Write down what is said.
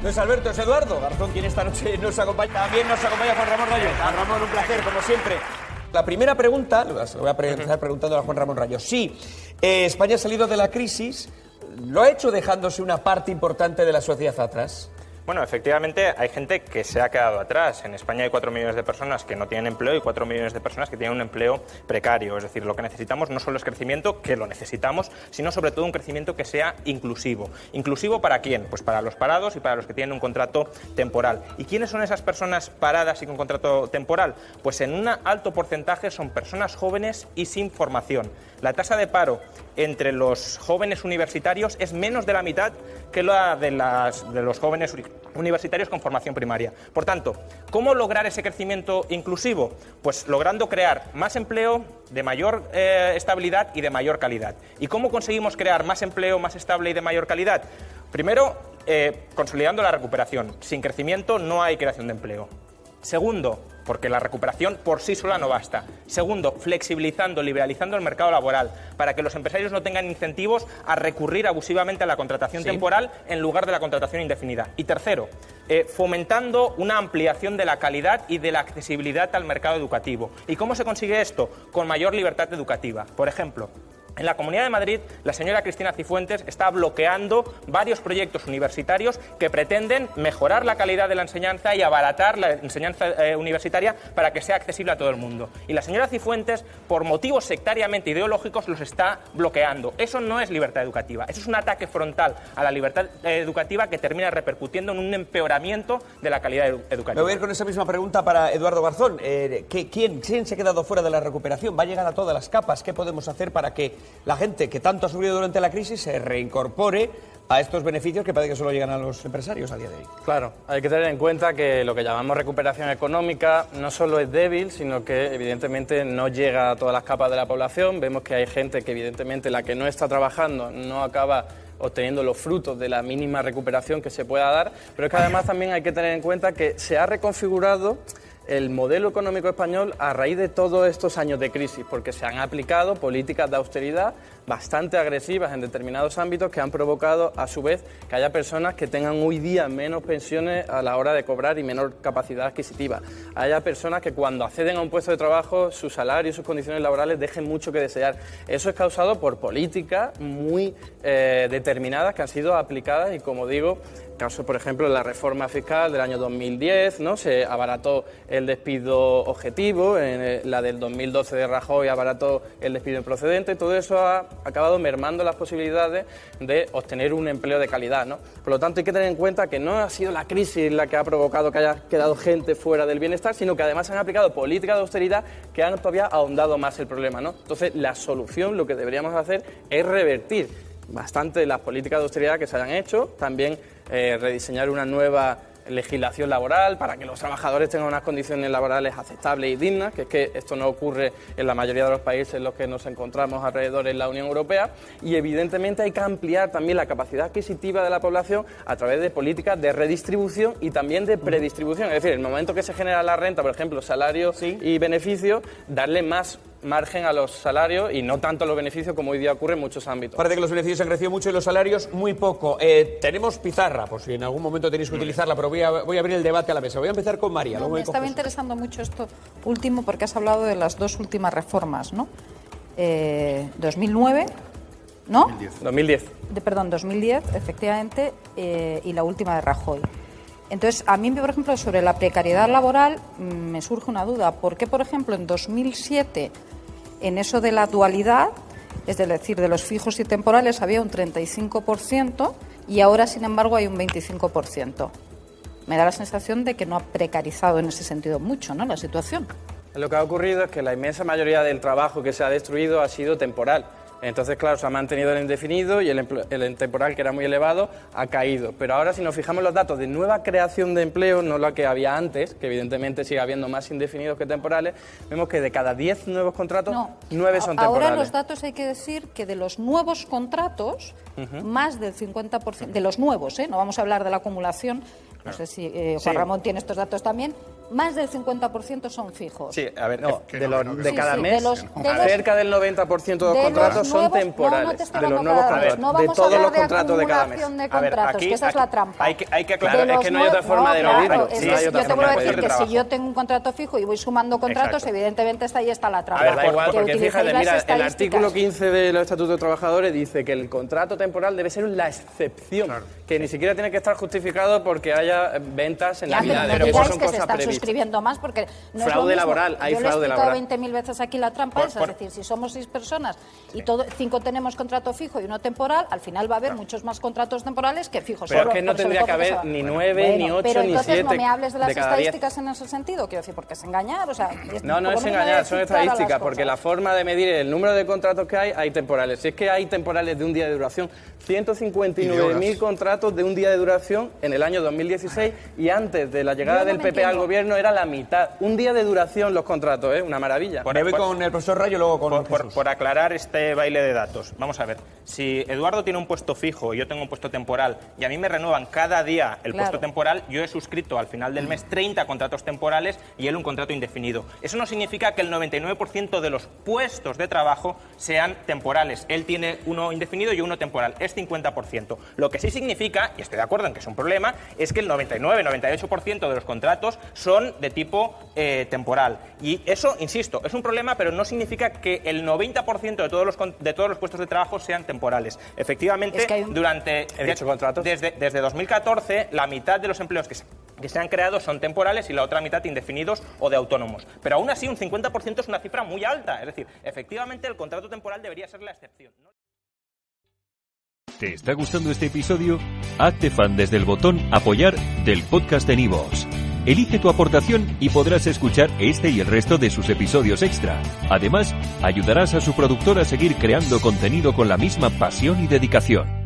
No es Alberto, es Eduardo Garzón, quien esta noche nos acompaña. También nos acompaña Juan Ramón Rayo. Juan Ramón, un placer, como siempre. La primera pregunta, lo voy a empezar preguntando a Juan Ramón Rayo. Sí, España ha salido de la crisis, ¿lo ha hecho dejándose una parte importante de la sociedad atrás? Bueno, efectivamente hay gente que se ha quedado atrás. En España hay 4 millones de personas que no tienen empleo y 4 millones de personas que tienen un empleo precario. Es decir, lo que necesitamos no solo es crecimiento, que lo necesitamos, sino sobre todo un crecimiento que sea inclusivo. ¿Inclusivo para quién? Pues para los parados y para los que tienen un contrato temporal. ¿Y quiénes son esas personas paradas y con contrato temporal? Pues en un alto porcentaje son personas jóvenes y sin formación. La tasa de paro entre los jóvenes universitarios es menos de la mitad que la de los jóvenes universitarios con formación primaria. Por tanto, ¿cómo lograr ese crecimiento inclusivo? Pues logrando crear más empleo de mayor estabilidad y de mayor calidad. ¿Y cómo conseguimos crear más empleo más estable y de mayor calidad? Primero, consolidando la recuperación. Sin crecimiento no hay creación de empleo. Segundo, porque la recuperación por sí sola no basta. Segundo, flexibilizando, liberalizando el mercado laboral para que los empresarios no tengan incentivos a recurrir abusivamente a la contratación temporal en lugar de la contratación indefinida. Y tercero, fomentando una ampliación de la calidad y de la accesibilidad al mercado educativo. ¿Y cómo se consigue esto? Con mayor libertad educativa. Por ejemplo, en la Comunidad de Madrid, la señora Cristina Cifuentes está bloqueando varios proyectos universitarios que pretenden mejorar la calidad de la enseñanza y abaratar la enseñanza universitaria para que sea accesible a todo el mundo. Y la señora Cifuentes, por motivos sectariamente ideológicos, los está bloqueando. Eso no es libertad educativa, eso es un ataque frontal a la libertad educativa que termina repercutiendo en un empeoramiento de la calidad educativa. Me voy a ir con esa misma pregunta para Eduardo Garzón. ¿Quién se ha quedado fuera de la recuperación? ¿Va a llegar a todas las capas? ¿Qué podemos hacer para que la gente que tanto ha sufrido durante la crisis se reincorpore a estos beneficios que parece que solo llegan a los empresarios a día de hoy? Claro, hay que tener en cuenta que lo que llamamos recuperación económica no solo es débil, sino que evidentemente no llega a todas las capas de la población. Vemos que hay gente que evidentemente la que no está trabajando no acaba obteniendo los frutos de la mínima recuperación que se pueda dar, pero es que además también hay que tener en cuenta que se ha reconfigurado el modelo económico español a raíz de todos estos años de crisis, porque se han aplicado políticas de austeridad bastante agresivas en determinados ámbitos que han provocado, a su vez, que haya personas que tengan hoy día menos pensiones a la hora de cobrar y menor capacidad adquisitiva. Haya personas que cuando acceden a un puesto de trabajo, su salario y sus condiciones laborales dejen mucho que desear. Eso es causado por políticas muy determinadas que han sido aplicadas y, como digo, caso, por ejemplo, la reforma fiscal del año 2010, ¿no? Se abarató el despido objetivo, en la del 2012 de Rajoy abarató el despido improcedente, todo eso ha acabado mermando las posibilidades de obtener un empleo de calidad, ¿no? Por lo tanto, hay que tener en cuenta que no ha sido la crisis la que ha provocado que haya quedado gente fuera del bienestar, sino que además han aplicado políticas de austeridad que han todavía ahondado más el problema, ¿no? Entonces, la solución, lo que deberíamos hacer es revertir bastante las políticas de austeridad que se hayan hecho, también rediseñar una nueva legislación laboral para que los trabajadores tengan unas condiciones laborales aceptables y dignas, que es que esto no ocurre en la mayoría de los países en los que nos encontramos alrededor en la Unión Europea, y evidentemente hay que ampliar también la capacidad adquisitiva de la población a través de políticas de redistribución y también de predistribución, es decir, en el momento que se genera la renta, por ejemplo, salarios y beneficios, darle más margen a los salarios y no tanto a los beneficios como hoy día ocurre en muchos ámbitos. Parece que los beneficios han crecido mucho y los salarios muy poco. Tenemos pizarra, por si en algún momento tenéis que utilizarla, pero voy a abrir el debate a la mesa. Voy a empezar con María. Me estaba interesando mucho esto último porque has hablado de las dos últimas reformas, ¿no? 2009, ¿no? 2010. Perdón, 2010, efectivamente, y la última de Rajoy. Entonces, a mí, por ejemplo, sobre la precariedad laboral me surge una duda. ¿Por qué, por ejemplo, en 2007, en eso de la dualidad, es decir, de los fijos y temporales, había un 35% y ahora, sin embargo, hay un 25%? Me da la sensación de que no ha precarizado en ese sentido mucho, ¿no?, la situación. Lo que ha ocurrido es que la inmensa mayoría del trabajo que se ha destruido ha sido temporal. Entonces, claro, se ha mantenido el indefinido y el temporal, que era muy elevado, ha caído. Pero ahora, si nos fijamos en los datos de nueva creación de empleo, no la que había antes, que evidentemente sigue habiendo más indefinidos que temporales, vemos que de cada 10 nuevos contratos, 9 son temporales. Ahora los datos hay que decir que de los nuevos contratos, más del 50%, de los nuevos, no vamos a hablar de la acumulación, no sé si Juan Ramón tiene estos datos también, más del 50% son fijos. Sí, a ver, de cada mes, cerca del 90% de los contratos son temporales. De los nuevos contratos. No de vamos todos a los hablar contratos de cada mes. de contratos, que esa es la trampa. Hay que aclarar, es que no hay otra forma de medirlo. Yo te vuelvo a decir que si yo tengo un contrato fijo y voy sumando contratos, evidentemente ahí está la trampa. A ver, da igual, porque fíjate, mira, el artículo 15 del Estatuto de Trabajadores dice que el contrato temporal debe ser la excepción, que ni siquiera tiene que estar justificado porque haya ventas en Navidad. No digáis que se están suscribiendo más porque no fraude es lo mismo. laboral, hay fraude laboral. Yo le he explicado 20.000 veces aquí la trampa esa, es decir, si somos 6 personas y 5 tenemos contrato fijo y uno temporal, al final va a haber muchos más contratos temporales que fijos. Pero es que no tendría que haber ni 9, ni 8, pero ni 7. Pero entonces no me hables de las estadísticas en ese sentido, quiero decir, porque es engañar, o sea... No es engañar, son estadísticas, porque la forma de medir el número de contratos que hay temporales. Si es que hay temporales de un día de duración, 159.000 contratos de un día de duración en el año 2016 y antes de la llegada del PP al gobierno era la mitad. Un día de duración los contratos, una maravilla. Me voy con el profesor Rayo, luego con por aclarar este baile de datos. Vamos a ver, si Eduardo tiene un puesto fijo y yo tengo un puesto temporal y a mí me renuevan cada día el puesto temporal, yo he suscrito al final del mes 30 contratos temporales y él un contrato indefinido. Eso no significa que el 99% de los puestos de trabajo sean temporales. Él tiene uno indefinido y uno temporal. Es 50%. Lo que sí significa, y estoy de acuerdo en que es un problema, es que el 99-98% de los contratos son de tipo temporal. Y eso, insisto, es un problema, pero no significa que el 90% de todos los puestos de trabajo sean temporales. Efectivamente, es que desde 2014, la mitad de los empleos que se han creado son temporales y la otra mitad indefinidos o de autónomos. Pero aún así, un 50% es una cifra muy alta. Es decir, efectivamente, el contrato temporal debería ser la excepción, ¿no? ¿Te está gustando este episodio? Hazte fan desde el botón Apoyar del podcast de Nivos. Elige tu aportación y podrás escuchar este y el resto de sus episodios extra. Además, ayudarás a su productor a seguir creando contenido con la misma pasión y dedicación.